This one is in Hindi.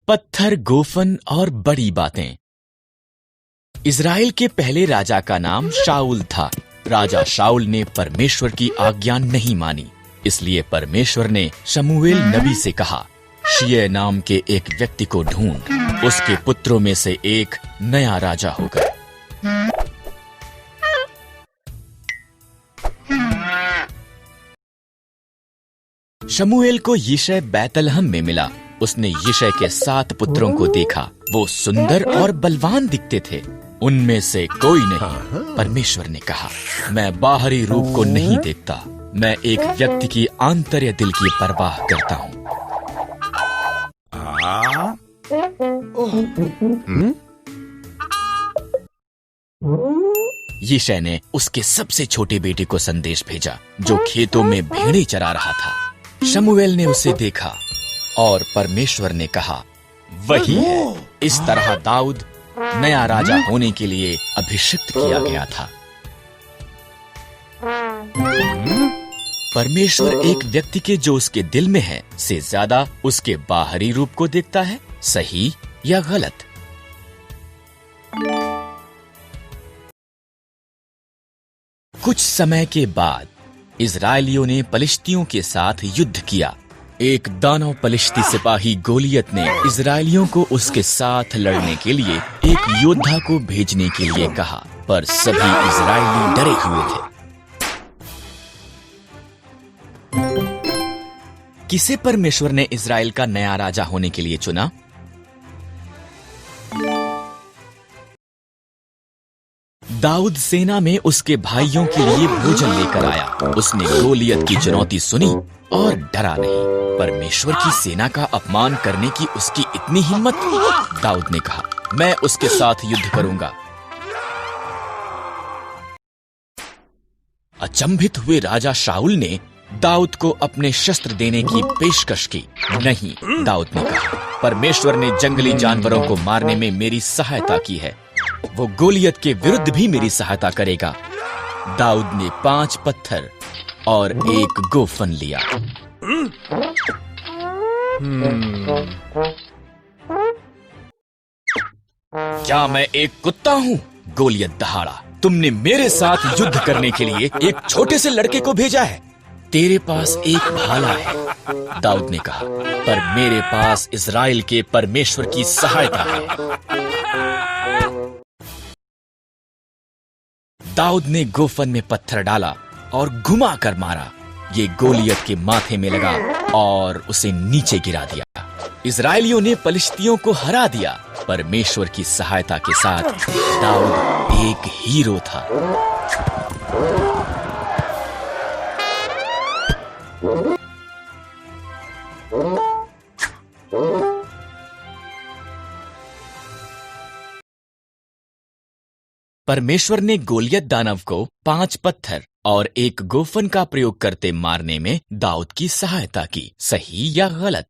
पत्थर, गोफन और बड़ी बातें। इज़राइल के पहले राजा का नाम शाऊल था। राजा शाऊल ने परमेश्वर की आज्ञा नहीं मानी, इसलिए परमेश्वर ने शमूएल नबी से कहा, शिय नाम के एक व्यक्ति को ढूंढ, उसके पुत्रों में से एक नया राजा होगा। शमूएल को यिशै बैतलहम में मिला। उसने यिशै के 7 पुत्रों को देखा। वो सुंदर और बलवान दिखते थे। उनमें से कोई नहीं। परमेश्वर ने कहा, मैं बाहरी रूप को नहीं देखता, मैं एक व्यक्ति की आंतर्य दिल की परवाह करता हूँ। यिशै ने उसके सबसे छोटे बेटे को संदेश भेजा, जो खेतों में भेड़ें चरा रहा था। शमूएल ने उसे देखा और परमेश्वर ने कहा, वही है। इस तरह दाऊद नया राजा होने के लिए अभिषिक्त किया गया था। परमेश्वर एक व्यक्ति के जो उसके दिल में है से ज्यादा उसके बाहरी रूप को देखता है। सही या गलत? कुछ समय के बाद इज़राइलियों ने पलिश्तियों के साथ युद्ध किया। एक दानव पलिश्ती सिपाही गोलियत ने इज़राइलियों को उसके साथ लड़ने के लिए एक योद्धा को भेजने के लिए कहा, पर सभी इज़राइली डरे हुए थे। किसे परमेश्वर ने इज़राइल का नया राजा होने के लिए चुना? दाऊद सेना में उसके भाइयों के लिए भोजन लेकर आया। उसने गोलियत की चुनौती सुनी और डरा नहीं। परमेश्वर की सेना का अपमान करने की उसकी इतनी हिम्मत। दाऊद ने कहा, मैं उसके साथ युद्ध करूंगा। अचंभित हुए राजा शाऊल ने दाऊद को अपने शस्त्र देने की पेशकश की। नहीं, दाऊद ने कहा, परमेश्वर ने जंगली जानवरों को मारने में मेरी सहायता की है, वो गोलियत के विरुद्ध भी मेरी सहायता करेगा। दाऊद ने 5 पत्थर और एक गोफन लिया। क्या मैं एक कुत्ता हूँ? गोलियत दहाड़ा। तुमने मेरे साथ युद्ध करने के लिए एक छोटे से लड़के को भेजा है। तेरे पास एक भाला है, दाऊद ने कहा, पर मेरे पास इज़राइल के परमेश्वर की सहायता है। दाऊद ने गोफन में पत्थर डाला और घुमा कर मारा। ये गोलियत के माथे में लगा और उसे नीचे गिरा दिया। इज़राइलियों ने पलिश्तियों को हरा दिया। परमेश्वर की सहायता के साथ दाऊद एक हीरो था। परमेश्वर ने गोलियत दानव को 5 पत्थर और एक गोफन का प्रयोग करते मारने में दाऊद की सहायता की। सही या गलत?